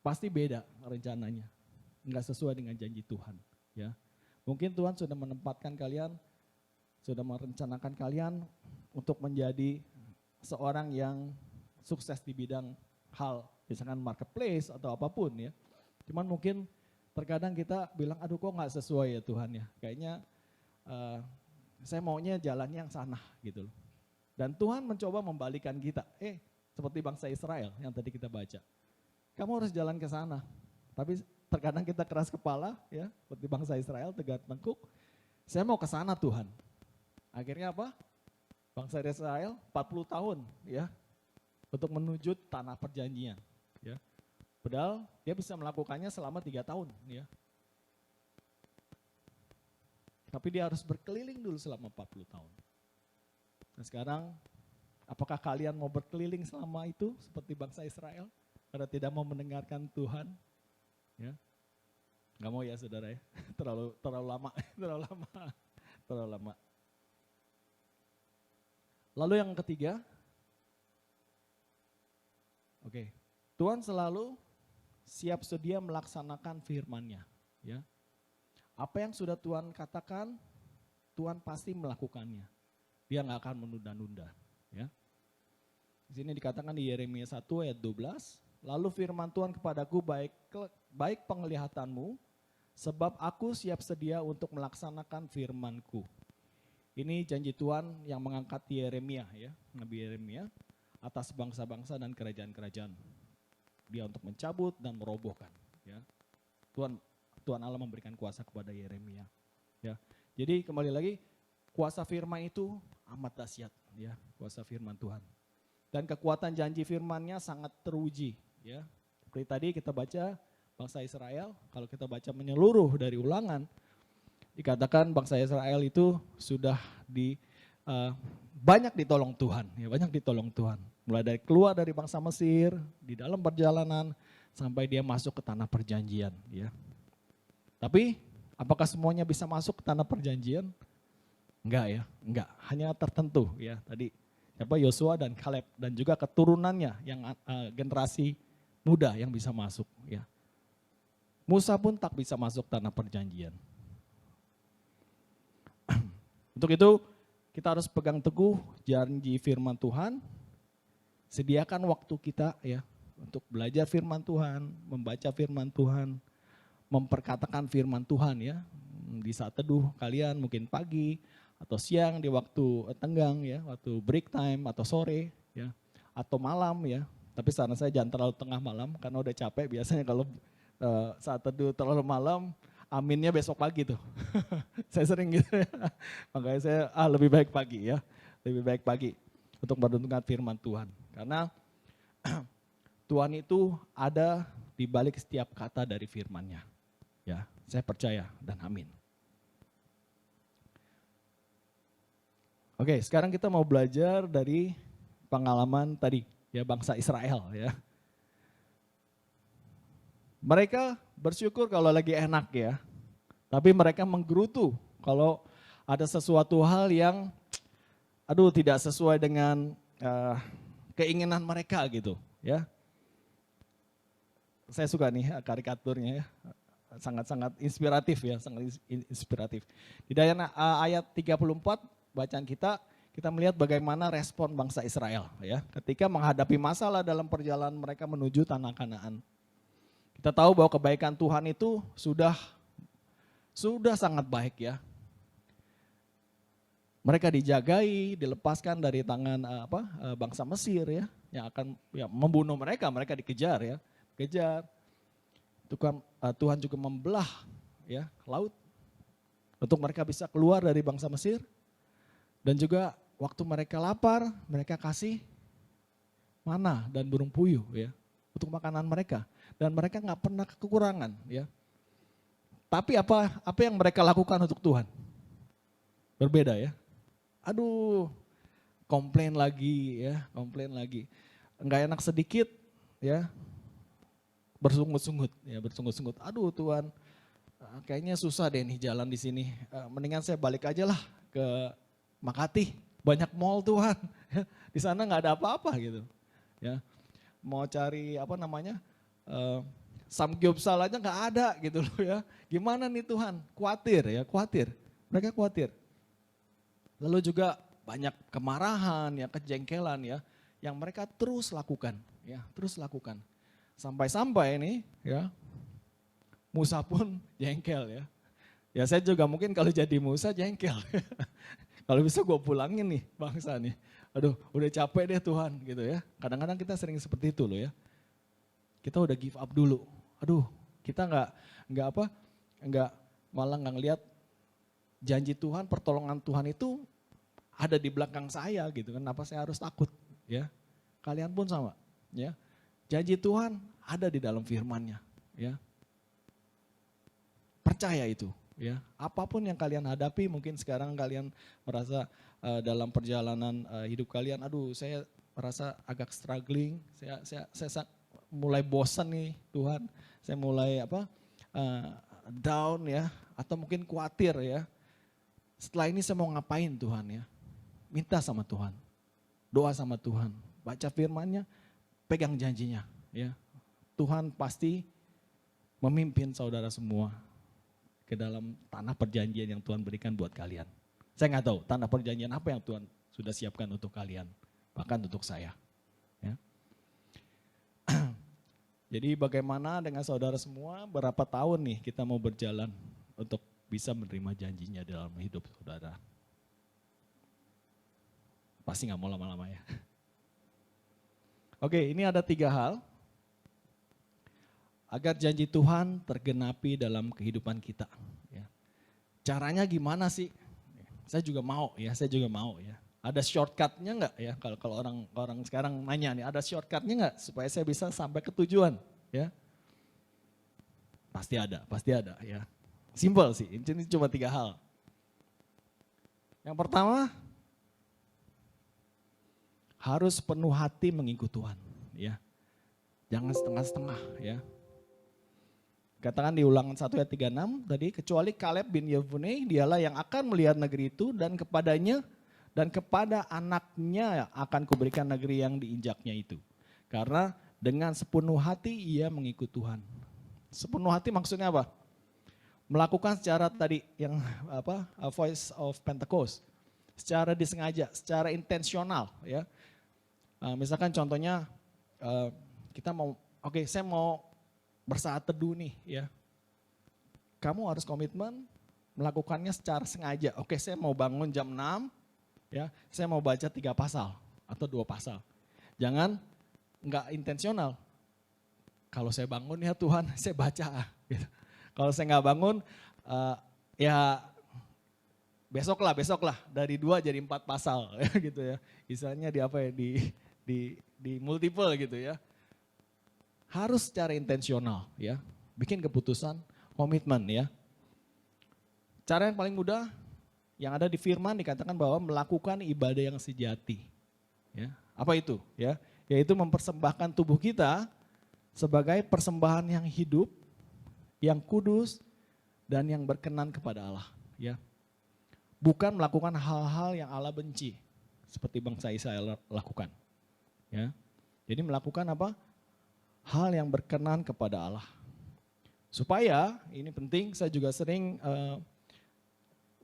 pasti beda rencananya. Enggak sesuai dengan janji Tuhan. Ya. Mungkin Tuhan sudah menempatkan kalian, sudah merencanakan kalian untuk menjadi seorang yang sukses di bidang hal, misalkan marketplace atau apapun ya. Cuman mungkin terkadang kita bilang, aduh kok gak sesuai ya Tuhan ya. Kayaknya saya maunya jalannya yang sana gitu loh. Dan Tuhan mencoba membalikan kita, seperti bangsa Israel yang tadi kita baca. Kamu harus jalan ke sana. Tapi terkadang kita keras kepala ya, seperti bangsa Israel tegak tengkuk. Saya mau ke sana Tuhan. Akhirnya apa? Bangsa Israel 40 tahun ya untuk menuju tanah perjanjian ya. Padahal dia bisa melakukannya selama 3 tahun ya. Tapi dia harus berkeliling dulu selama 40 tahun. Nah sekarang, apakah kalian mau berkeliling selama itu seperti bangsa Israel? Karena tidak mau mendengarkan Tuhan? Ya, nggak mau ya saudara ya, terlalu lama. Lalu yang ketiga, Tuhan selalu siap sedia melaksanakan firman-Nya. Ya, apa yang sudah Tuhan katakan, Tuhan pasti melakukannya. Dia nggak akan menunda-nunda. Ya. Di sini dikatakan di Yeremia 1 ayat 12, lalu firman Tuhan kepadaku, baik penglihatanmu, sebab aku siap sedia untuk melaksanakan firman-Ku. Ini janji Tuhan yang mengangkat Yeremia ya, Nabi Yeremia atas bangsa-bangsa dan kerajaan-kerajaan. Dia untuk mencabut dan merobohkan. Ya. Tuhan Allah memberikan kuasa kepada Yeremia. Ya. Jadi kembali lagi, kuasa firman itu amat dahsyat ya, kuasa firman Tuhan. Dan kekuatan janji firman-Nya sangat teruji ya. Seperti tadi kita baca bangsa Israel, kalau kita baca menyeluruh dari Ulangan, dikatakan bangsa Israel itu sudah banyak ditolong Tuhan, ya, banyak ditolong Tuhan. Mulai dari keluar dari bangsa Mesir, di dalam perjalanan sampai dia masuk ke tanah perjanjian ya. Tapi apakah semuanya bisa masuk ke tanah perjanjian? Enggak ya, enggak, hanya tertentu ya. Tadi Yosua dan Kaleb dan juga keturunannya yang generasi muda yang bisa masuk ya. Musa pun tak bisa masuk tanah perjanjian. Untuk itu kita harus pegang teguh janji firman Tuhan. Sediakan waktu kita ya untuk belajar firman Tuhan, membaca firman Tuhan, memperkatakan firman Tuhan ya. Di saat teduh kalian mungkin pagi atau siang di waktu tenggang ya, waktu break time atau sore ya, atau malam ya. Tapi saran saya jangan terlalu tengah malam karena udah capek biasanya kalau saat teduh terlalu malam, aminnya besok pagi tuh. Saya sering gitu ya. Makanya saya lebih baik pagi ya, lebih baik pagi untuk merenungkan firman Tuhan. Karena Tuhan itu ada di balik setiap kata dari firman-Nya. Ya, saya percaya dan amin. Oke, sekarang kita mau belajar dari pengalaman tadi, ya bangsa Israel ya. Mereka bersyukur kalau lagi enak ya, tapi mereka menggerutu kalau ada sesuatu hal yang, tidak sesuai dengan keinginan mereka gitu ya. Saya suka nih karikaturnya ya, sangat-sangat inspiratif ya, sangat inspiratif. Di dalam ayat 34 bacaan kita melihat bagaimana respon bangsa Israel ya ketika menghadapi masalah dalam perjalanan mereka menuju tanah Kanaan. Kita tahu bahwa kebaikan Tuhan itu sudah sangat baik ya. Mereka dijagai, dilepaskan dari tangan bangsa Mesir ya yang akan membunuh mereka dikejar ya. Kejar. Tuhan juga membelah ya laut untuk mereka bisa keluar dari bangsa Mesir. Dan juga waktu mereka lapar, mereka kasih mana dan burung puyuh ya untuk makanan mereka. Dan mereka nggak pernah kekurangan ya. Tapi apa yang mereka lakukan untuk Tuhan? Berbeda ya. Komplain lagi ya, komplain lagi. Nggak enak sedikit ya, bersungut-sungut ya, bersungut-sungut. Tuhan, kayaknya susah deh nih jalan di sini. Mendingan saya balik aja lah ke Makati, banyak mall Tuhan. Di sana nggak ada apa-apa gitu. Ya, mau cari Samgyeopsal aja nggak ada gitu loh ya. Gimana nih Tuhan? Khawatir ya, khawatir. Mereka khawatir. Lalu juga banyak kemarahan ya, kejengkelan ya, yang mereka terus lakukan ya, terus lakukan. Sampai-sampai nih ya, Musa pun jengkel ya. Ya saya juga mungkin kalau jadi Musa jengkel. Kalau bisa gue pulangin nih bangsa nih. Aduh udah capek deh Tuhan gitu ya. Kadang-kadang kita sering seperti itu loh ya. Kita udah give up dulu. Aduh kita nggak malah nggak ngeliat janji Tuhan, pertolongan Tuhan itu ada di belakang saya gitu. Kenapa saya harus takut ya. Kalian pun sama ya. Janji Tuhan ada di dalam firman-Nya ya. Percaya itu. Ya, apapun yang kalian hadapi, mungkin sekarang kalian merasa dalam perjalanan hidup kalian, aduh saya merasa agak struggling, saya mulai bosan nih Tuhan, saya mulai down ya, atau mungkin khawatir ya. Setelah ini saya mau ngapain Tuhan ya? Minta sama Tuhan, doa sama Tuhan, baca firman-Nya, pegang janjinya ya. Tuhan pasti memimpin saudara semua ke dalam tanah perjanjian yang Tuhan berikan buat kalian. Saya nggak tahu tanah perjanjian apa yang Tuhan sudah siapkan untuk kalian, bahkan untuk saya. Ya. Jadi bagaimana dengan saudara semua, berapa tahun nih kita mau berjalan untuk bisa menerima janjinya dalam hidup saudara? Pasti nggak mau lama-lama ya. Oke, ini ada 3 hal agar janji Tuhan tergenapi dalam kehidupan kita. Ya. Caranya gimana sih? Saya juga mau ya. Ada shortcutnya enggak ya? Kalau orang sekarang nanya nih, ada shortcutnya enggak supaya saya bisa sampai ke tujuan? Ya, pasti ada ya. Simple sih, ini cuma 3 hal. Yang pertama, harus penuh hati mengikut Tuhan. Ya, jangan setengah-setengah ya. Katakan di Ulangan 1 ayat 36 tadi, kecuali Kaleb bin Yefune, dialah yang akan melihat negeri itu dan kepadanya dan kepada anaknya akan kuberikan negeri yang diinjaknya itu. Karena dengan sepenuh hati ia mengikut Tuhan. Sepenuh hati maksudnya apa? Melakukan secara tadi yang Voice of Pentecost. Secara disengaja, secara intensional ya. Misalkan contohnya kita mau, saya mau bersaat teduh nih ya. Kamu harus komitmen melakukannya secara sengaja. Saya mau bangun jam 6 ya, saya mau baca 3 pasal atau 2 pasal. Jangan enggak intensional. Kalau saya bangun ya Tuhan, saya baca gitu. Kalau saya enggak bangun ya besok lah dari 2 jadi 4 pasal ya gitu ya. Istilahnya di multiple gitu ya. Harus secara intensional ya, bikin keputusan, komitmen ya. Cara yang paling mudah yang ada di firman dikatakan bahwa melakukan ibadah yang sejati. Ya, apa itu? Ya, yaitu mempersembahkan tubuh kita sebagai persembahan yang hidup, yang kudus dan yang berkenan kepada Allah, ya. Bukan melakukan hal-hal yang Allah benci seperti bangsa Israel lakukan. Ya. Jadi melakukan apa? Hal yang berkenan kepada Allah. Supaya, ini penting, saya juga sering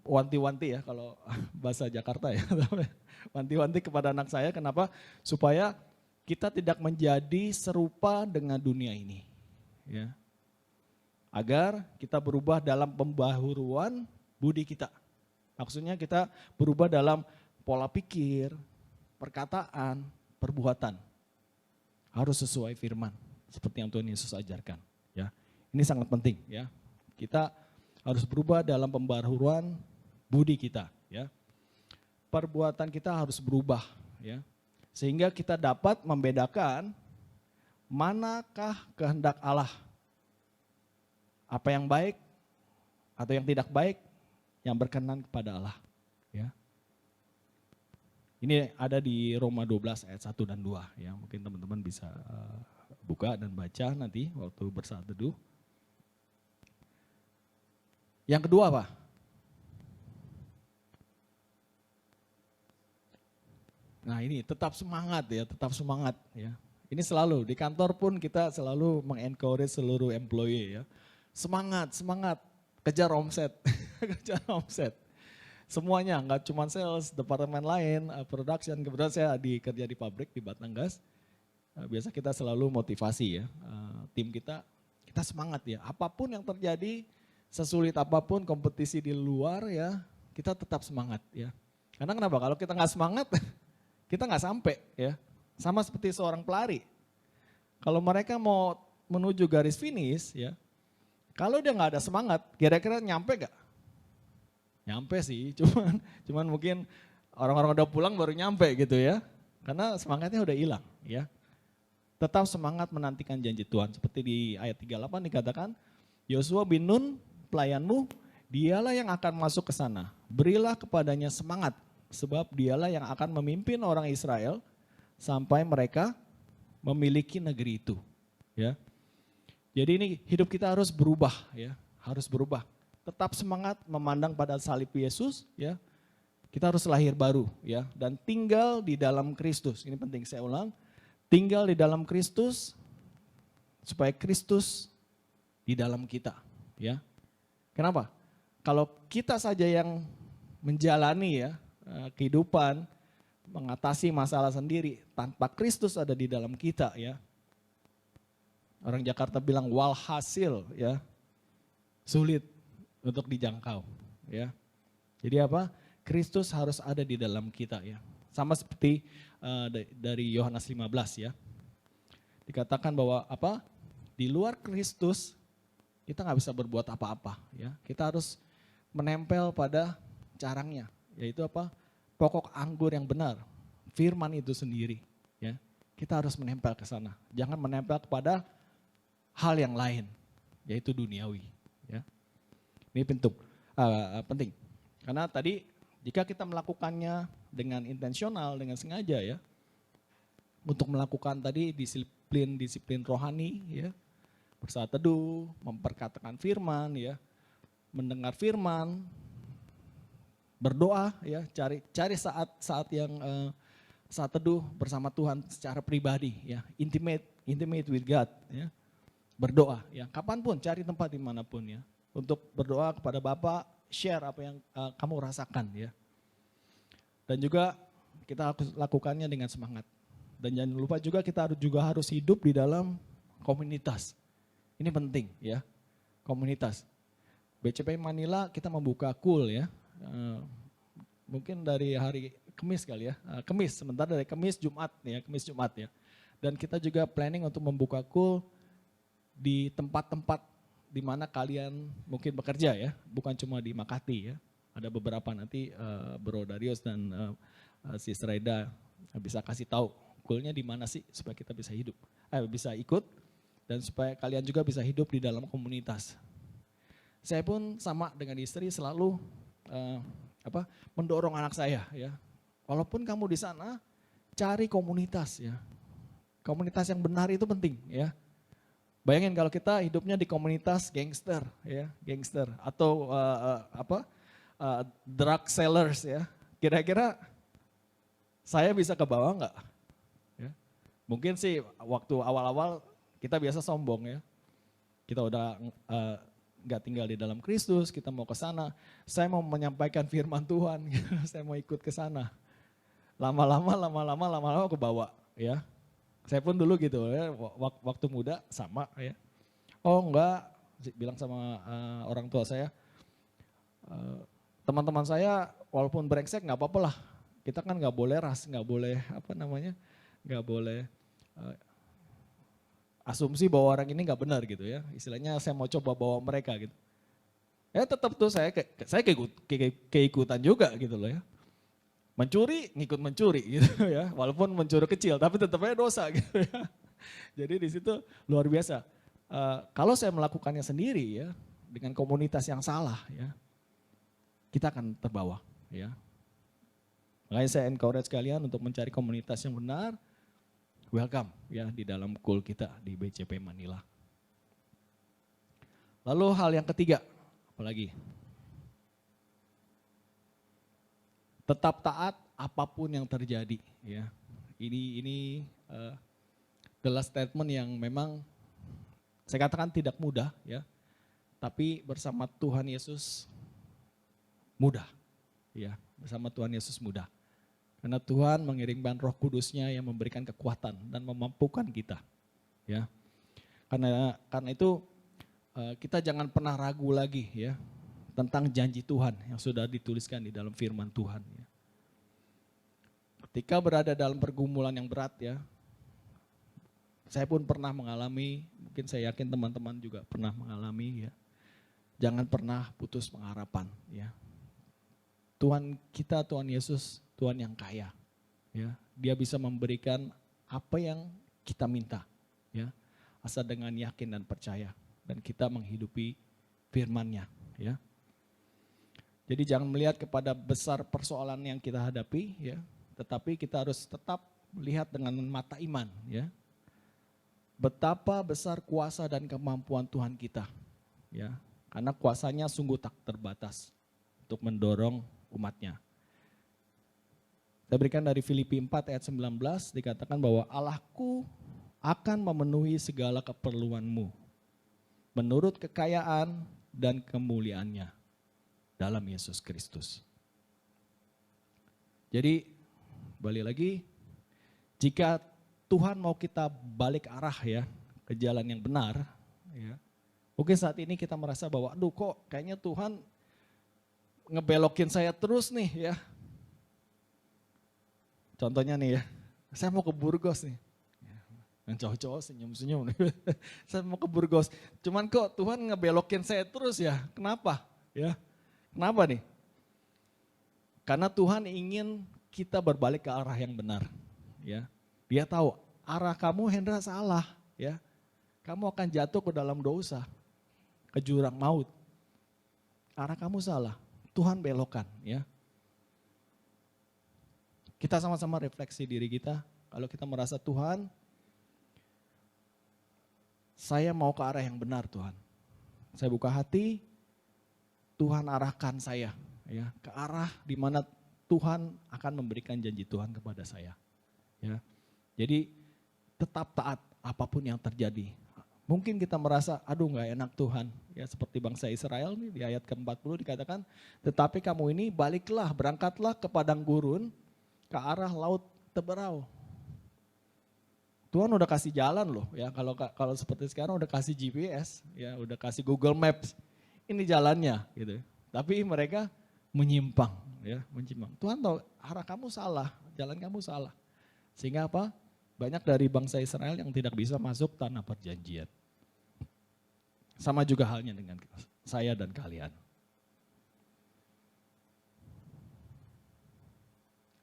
wanti-wanti ya kalau bahasa Jakarta ya. Wanti-wanti kepada anak saya, kenapa? Supaya kita tidak menjadi serupa dengan dunia ini. Ya. Agar kita berubah dalam pembaharuan budi kita. Maksudnya kita berubah dalam pola pikir, perkataan, perbuatan. Harus sesuai firman. Seperti yang Tuhan Yesus ajarkan, ya. Ini sangat penting, ya. Kita harus berubah dalam pembaharuan budi kita, ya. Perbuatan kita harus berubah, ya. Sehingga kita dapat membedakan manakah kehendak Allah. Apa yang baik atau yang tidak baik, yang berkenan kepada Allah, ya. Ini ada di Roma 12 ayat 1 dan 2, ya. Mungkin teman-teman bisa buka dan baca nanti waktu bersaat teduh. Yang kedua apa? Nah ini tetap semangat ya, tetap semangat ya. Ini selalu, di kantor pun kita selalu mengencourage seluruh employee ya. Semangat, semangat, kejar omset, kejar omset. Semuanya, nggak cuma sales, departemen lain, production. Kebetulan saya kerja di pabrik di Batangas. Biasa kita selalu motivasi ya, tim kita semangat ya. Apapun yang terjadi, sesulit apapun kompetisi di luar ya, kita tetap semangat ya. Karena kenapa? Kalau kita nggak semangat, kita nggak sampai ya. Sama seperti seorang pelari. Kalau mereka mau menuju garis finish ya, kalau dia nggak ada semangat, kira-kira nyampe gak? Nyampe sih, cuman mungkin orang-orang udah pulang baru nyampe gitu ya. Karena semangatnya udah hilang ya. Tetap semangat menantikan janji Tuhan. Seperti di ayat 38 dikatakan, Yosua bin Nun pelayanmu, dialah yang akan masuk ke sana. Berilah kepadanya semangat, sebab dialah yang akan memimpin orang Israel sampai mereka memiliki negeri itu. Ya. Jadi ini hidup kita harus berubah ya, harus berubah. Tetap semangat memandang pada salib Yesus ya. Kita harus lahir baru ya dan tinggal di dalam Kristus. Ini penting saya ulang. Tinggal di dalam Kristus supaya Kristus di dalam kita ya. Kenapa? Kalau kita saja yang menjalani ya kehidupan, mengatasi masalah sendiri tanpa Kristus ada di dalam kita ya. Orang Jakarta bilang walhasil ya, sulit untuk dijangkau ya. Jadi apa? Kristus harus ada di dalam kita ya. Sama seperti dari Yohanes 15 ya. Dikatakan bahwa apa? Di luar Kristus kita nggak bisa berbuat apa-apa ya. Kita harus menempel pada carangnya, yaitu apa? Pokok anggur yang benar, firman itu sendiri ya. Kita harus menempel ke sana. Jangan menempel kepada hal yang lain, yaitu duniawi ya. Ini penting. Karena tadi jika kita melakukannya dengan intensional, dengan sengaja ya, untuk melakukan tadi disiplin rohani ya, bersaat teduh, memperkatakan firman ya, mendengar firman, berdoa ya, cari saat yang saat teduh bersama Tuhan secara pribadi ya, intimate with God ya. Berdoa ya, kapanpun cari tempat dimanapun ya, untuk berdoa kepada Bapa, share apa yang kamu rasakan ya. Dan juga kita lakukannya dengan semangat. Dan jangan lupa juga kita harus hidup di dalam komunitas. Ini penting ya, komunitas. BCP Manila kita membuka cool ya. Mungkin dari hari Kamis kali ya, sebentar dari Kamis Jumat ya. Dan kita juga planning untuk membuka cool di tempat-tempat di mana kalian mungkin bekerja ya, bukan cuma di Makati ya. Ada beberapa nanti Bro Darius dan Sis Reda bisa kasih tahu coolnya di mana sih supaya kita bisa bisa ikut dan supaya kalian juga bisa hidup di dalam komunitas. Saya pun sama dengan istri selalu mendorong anak saya ya. Walaupun kamu di sana, cari komunitas ya. Komunitas yang benar itu penting ya. Bayangin kalau kita hidupnya di komunitas gangster ya, atau drug sellers ya. Kira-kira saya bisa ke bawah enggak? Ya. Mungkin sih waktu awal-awal kita biasa sombong ya. Kita udah nggak tinggal di dalam Kristus, kita mau ke sana. Saya mau menyampaikan firman Tuhan, saya mau ikut ke sana. Lama-lama ke bawah ya. Saya pun dulu gitu ya, waktu muda sama ya. Oh enggak, bilang sama orang tua saya, teman-teman saya walaupun brengsek nggak apa-apa lah. Kita kan nggak boleh nggak boleh nggak boleh asumsi bahwa orang ini nggak benar gitu ya. Istilahnya saya mau coba bawa mereka gitu. Ya tetap tuh saya keikutan juga gitu loh ya. Mencuri, ngikut mencuri gitu ya. Walaupun mencuri kecil tapi tetap aja dosa gitu ya. Jadi di situ luar biasa. Kalau saya melakukannya sendiri ya, dengan komunitas yang salah ya, kita akan terbawa ya. Makanya saya encourage kalian untuk mencari komunitas yang benar. Welcome ya di dalam cool kita di BCP Manila. Lalu hal yang ketiga, apalagi? Tetap taat apapun yang terjadi ya. Ini adalah statement yang memang saya katakan tidak mudah ya. Tapi bersama Tuhan Yesus mudah. Ya, bersama Tuhan Yesus mudah. Karena Tuhan mengirimkan Roh Kudus-Nya yang memberikan kekuatan dan memampukan kita. Ya. Karena itu kita jangan pernah ragu lagi ya tentang janji Tuhan yang sudah dituliskan di dalam firman Tuhan ya. Ketika berada dalam pergumulan yang berat ya, saya pun pernah mengalami, mungkin saya yakin teman-teman juga pernah mengalami ya. Jangan pernah putus pengharapan ya. Tuhan kita, Tuhan Yesus, Tuhan yang kaya ya. Dia bisa memberikan apa yang kita minta ya. Asal dengan yakin dan percaya dan kita menghidupi firman-Nya ya. Jadi jangan melihat kepada besar persoalan yang kita hadapi ya, tetapi kita harus tetap melihat dengan mata iman ya. Betapa besar kuasa dan kemampuan Tuhan kita ya. Karena kuasanya sungguh tak terbatas untuk mendorong umatnya. Saya berikan dari Filipi 4 ayat 19 dikatakan bahwa Allahku akan memenuhi segala keperluanmu menurut kekayaan dan kemuliaannya dalam Yesus Kristus. Jadi balik lagi, jika Tuhan mau kita balik arah ya ke jalan yang benar ya. Mungkin saat ini kita merasa bahwa aduh kok kayaknya Tuhan ngebelokin saya terus nih ya. Contohnya nih ya, saya mau ke Burgos nih. Yang cowok-cowok senyum-senyum nih. Saya mau ke Burgos. Cuman kok Tuhan ngebelokin saya terus ya, kenapa? Ya, kenapa nih? Karena Tuhan ingin kita berbalik ke arah yang benar. Ya, Dia tahu arah kamu Hendra salah. Ya, kamu akan jatuh ke dalam dosa, ke jurang maut. Arah kamu salah. Tuhan belokkan ya. Kita sama-sama refleksi diri kita. Kalau kita merasa Tuhan, saya mau ke arah yang benar Tuhan. Saya buka hati, Tuhan arahkan saya ya ke arah di mana Tuhan akan memberikan janji Tuhan kepada saya. Ya. Jadi tetap taat apapun yang terjadi. Mungkin kita merasa, aduh gak enak Tuhan. Ya seperti bangsa Israel nih di ayat ke-40 dikatakan, tetapi kamu ini baliklah, berangkatlah ke padang gurun, ke arah laut Teberau. Tuhan udah kasih jalan loh ya, kalau seperti sekarang udah kasih GPS, ya udah kasih Google Maps. Ini jalannya gitu. Tapi mereka menyimpang ya, menyimpang. Tuhan tahu arah kamu salah, jalan kamu salah. Sehingga apa? Banyak dari bangsa Israel yang tidak bisa masuk tanah perjanjian. Sama juga halnya dengan saya dan kalian.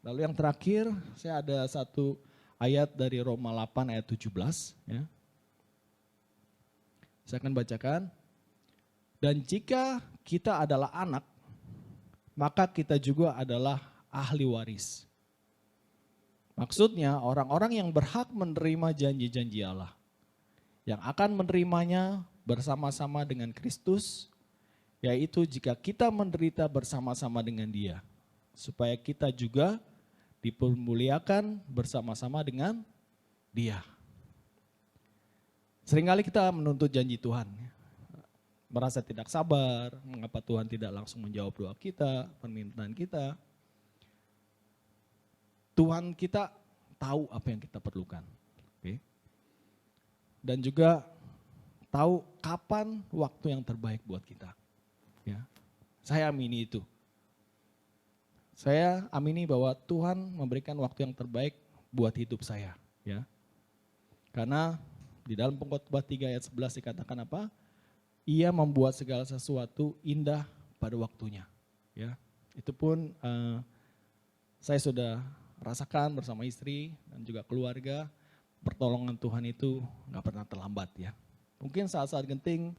Lalu yang terakhir, saya ada satu ayat dari Roma 8 ayat 17. Ya. Saya akan bacakan. Dan jika kita adalah anak, maka kita juga adalah ahli waris. Maksudnya orang-orang yang berhak menerima janji-janji Allah, yang akan menerimanya bersama-sama dengan Kristus, yaitu jika kita menderita bersama-sama dengan Dia, supaya kita juga dipermuliakan bersama-sama dengan Dia. Seringkali kita menuntut janji Tuhan, merasa tidak sabar, mengapa Tuhan tidak langsung menjawab doa kita, permintaan kita. Tuhan kita tahu apa yang kita perlukan. Okay. Dan juga tahu kapan waktu yang terbaik buat kita. Ya. Saya amini itu. Saya amini bahwa Tuhan memberikan waktu yang terbaik buat hidup saya. Ya. Karena di dalam Pengkhotbah 3 ayat 11 dikatakan apa? Ia membuat segala sesuatu indah pada waktunya. Ya. Itu pun saya sudah rasakan bersama istri dan juga keluarga, pertolongan Tuhan itu gak pernah terlambat ya. Mungkin saat-saat genting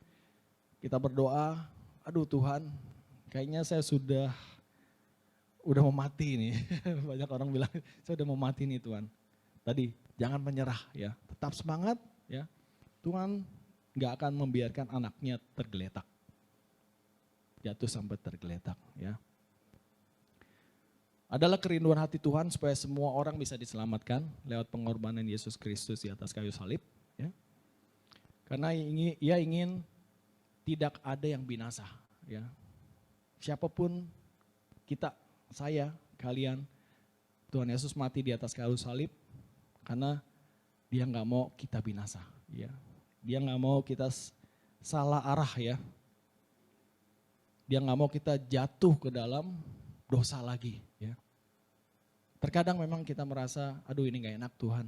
kita berdoa, aduh Tuhan kayaknya saya udah mau mati nih. Banyak orang bilang saya udah mau mati nih Tuhan. Tadi jangan menyerah ya, tetap semangat ya. Tuhan gak akan membiarkan anaknya tergeletak. Jatuh sampai tergeletak ya. adalah kerinduan hati Tuhan supaya semua orang bisa diselamatkan lewat pengorbanan Yesus Kristus di atas kayu salib. Ya. Karena Ia ingin tidak ada yang binasa. Ya. Siapapun kita, saya, kalian, Tuhan Yesus mati di atas kayu salib karena Dia nggak mau kita binasa. Ya. Dia nggak mau kita salah arah ya. Dia nggak mau kita jatuh ke dalam dosa lagi. Ya. Terkadang memang kita merasa, aduh ini nggak enak Tuhan.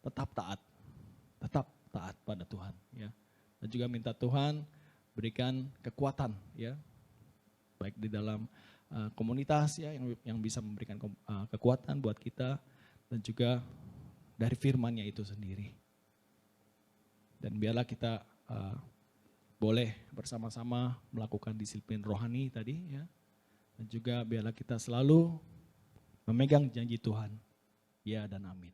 Tetap taat pada Tuhan. Ya. Dan juga minta Tuhan berikan kekuatan, ya, baik di dalam komunitas ya yang bisa memberikan kekuatan buat kita dan juga dari firman-Nya itu sendiri. Dan biarlah kita boleh bersama-sama melakukan disiplin rohani tadi ya. Dan juga biarlah kita selalu memegang janji Tuhan. Ya dan amin.